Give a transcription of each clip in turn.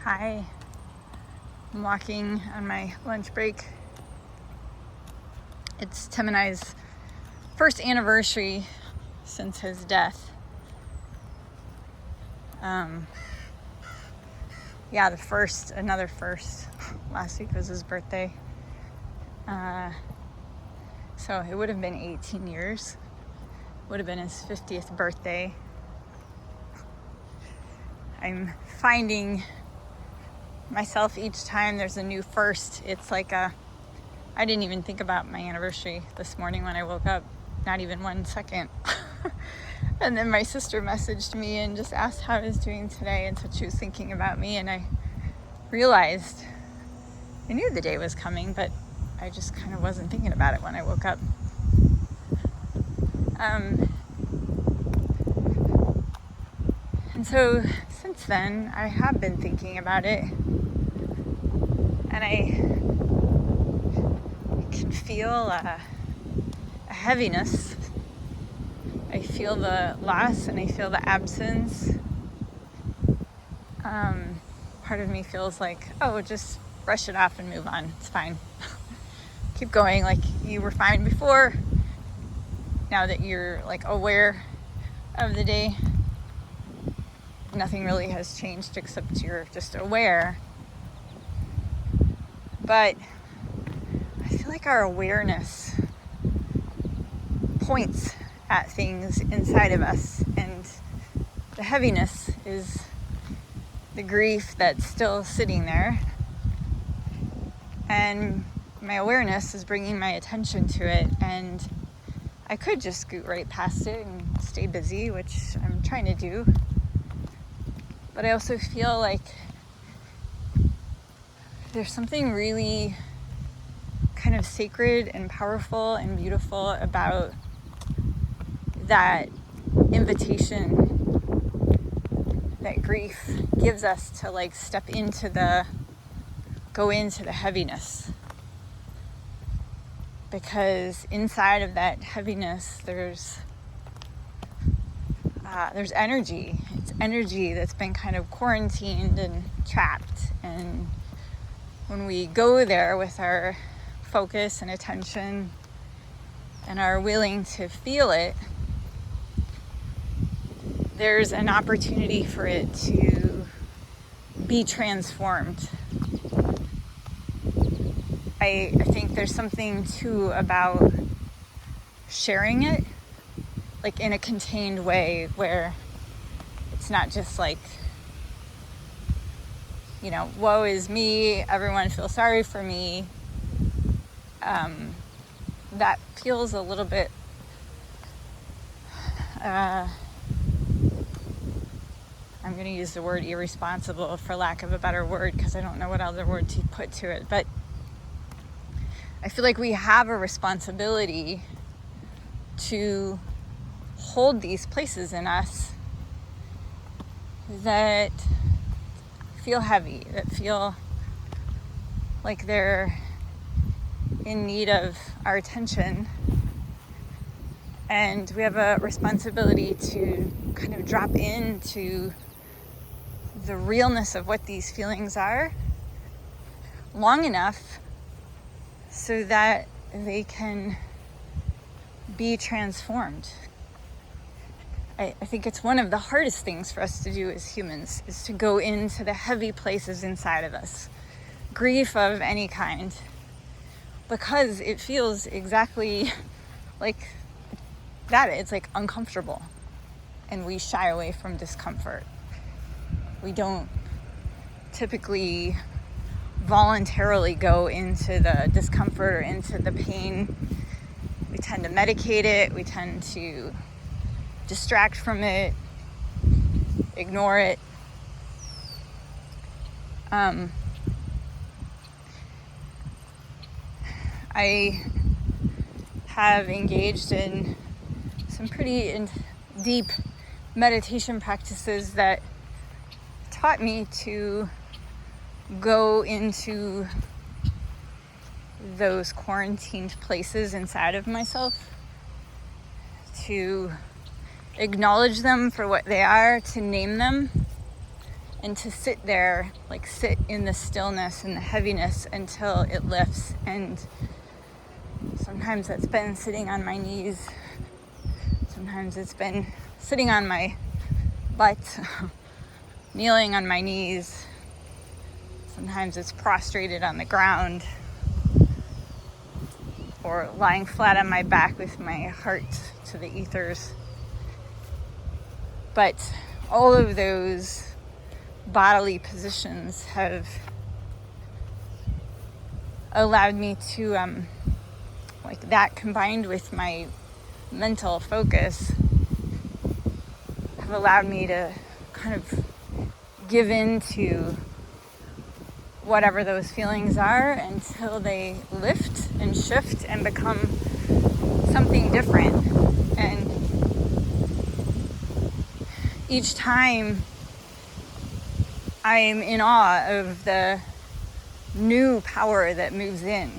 Hi, I'm walking on my lunch break. It's Tim and I's first anniversary since his death. Another first. Last week was his birthday. So it would have been 18 years. Would have been his 50th birthday. I'm finding myself each time there's a new first. It's like I didn't even think about my anniversary this morning when I woke up, not even 1 second. And then my sister messaged me and just asked how I was doing today, and so she was thinking about me, and I realized I knew the day was coming, but I just kind of wasn't thinking about it when I woke up. And so since then, I have been thinking about it, and I can feel a heaviness. I feel the loss and I feel the absence. Part of me feels like, just brush it off and move on. It's fine. Keep going like you were fine before. Now that you're aware of the day, nothing really has changed except you're just aware. But I feel like our awareness points at things inside of us, and the heaviness is the grief that's still sitting there, and my awareness is bringing my attention to it. And I could just scoot right past it and stay busy, which I'm trying to do, but I also feel like there's something really kind of sacred and powerful and beautiful about that invitation that grief gives us to go into the heaviness. Because inside of that heaviness, there's energy. It's energy that's been kind of quarantined and trapped. And when we go there with our focus and attention and are willing to feel it, there's an opportunity for it to be transformed. I think there's something too about sharing it, in a contained way, where it's not just woe is me, everyone feels sorry for me. That feels a little bit I'm going to use the word irresponsible for lack of a better word, because I don't know what other word to put to it. But I feel like we have a responsibility to hold these places in us that feel heavy, that feel like they're in need of our attention. And we have a responsibility to kind of drop into the realness of what these feelings are long enough so that they can be transformed. I think it's one of the hardest things for us to do as humans, is to go into the heavy places inside of us, grief of any kind, because it feels exactly like that. It's uncomfortable, and we shy away from discomfort. We don't typically voluntarily go into the discomfort or into the pain. We tend to medicate it. We tend to distract from it, ignore it. I have engaged in some pretty deep meditation practices that taught me to go into those quarantined places inside of myself, to acknowledge them for what they are, to name them, and to sit there, like sit in the stillness and the heaviness until it lifts. And sometimes that's been sitting on my knees. Sometimes it's been sitting on my butt, kneeling on my knees. Sometimes it's prostrated on the ground or lying flat on my back with my heart to the ethers. But all of those bodily positions have allowed me to, like that combined with my mental focus, have allowed me to kind of give in to whatever those feelings are until they lift and shift and become something different. And each time I'm in awe of the new power that moves in.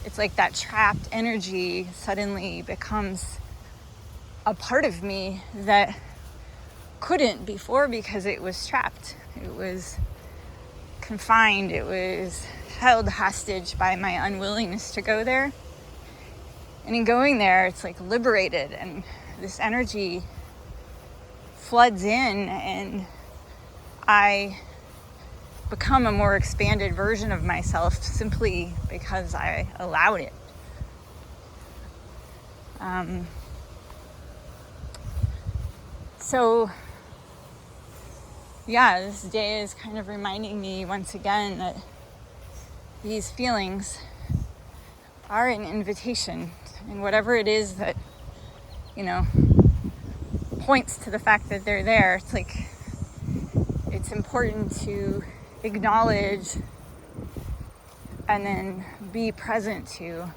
It's like that trapped energy suddenly becomes a part of me that couldn't before because it was trapped. It was confined. It was held hostage by my unwillingness to go there. And in going there, it's like liberated, and this energy floods in, and I become a more expanded version of myself simply because I allowed it. So this day is kind of reminding me once again that these feelings are an invitation, and whatever it is that, points to the fact that they're there, it's like, it's important to acknowledge and then be present to.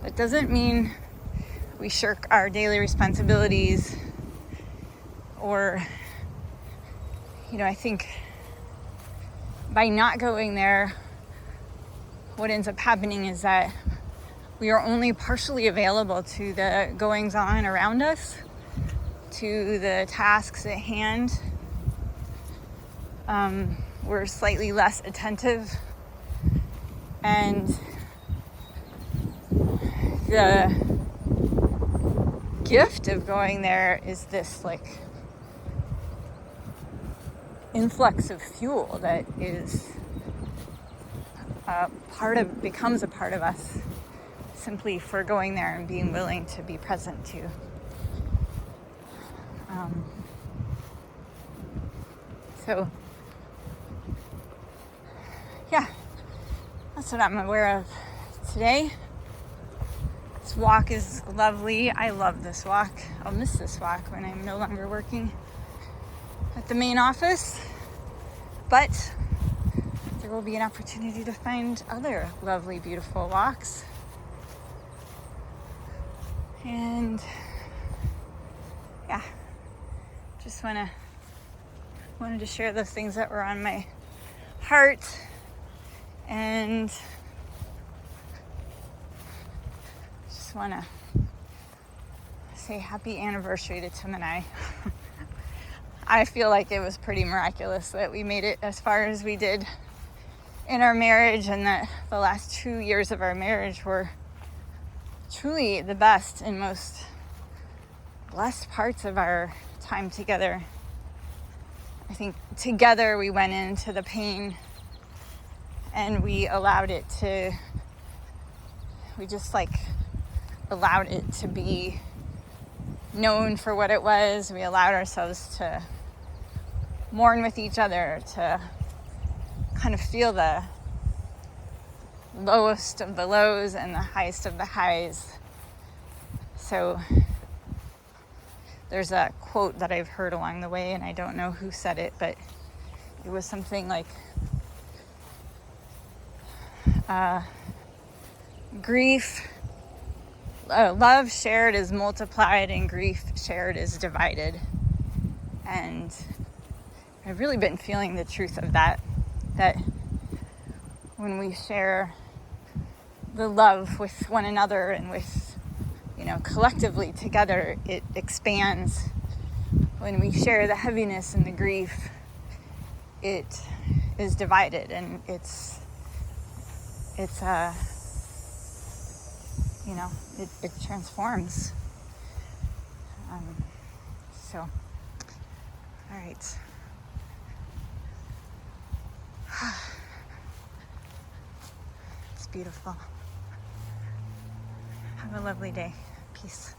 It doesn't mean we shirk our daily responsibilities, or, I think by not going there, what ends up happening is that we are only partially available to the goings on around us, to the tasks at hand. We're slightly less attentive, and the gift of going there is this like influx of fuel that is becomes a part of us simply for going there and being willing to be present to. So that's what I'm aware of today. This walk is lovely. I love this walk. I'll miss this walk when I'm no longer working at the main office, but there will be an opportunity to find other lovely, beautiful walks. And just wanted to share those things that were on my heart, and just want to say happy anniversary to Tim and I. I feel like it was pretty miraculous that we made it as far as we did in our marriage, and that the last 2 years of our marriage were truly the best and most blessed parts of our time together. I think together we went into the pain and we allowed it to, we just allowed it to be known for what it was. We allowed ourselves to mourn with each other, to kind of feel the lowest of the lows and the highest of the highs. So there's a quote that I've heard along the way, and I don't know who said it, but it was something like, love shared is multiplied and grief shared is divided. And I've really been feeling the truth of that when we share the love with one another and with, collectively together, it expands when we share the heaviness and the grief, it is divided, and it's it transforms. So, all right. It's beautiful. Have a lovely day. Peace.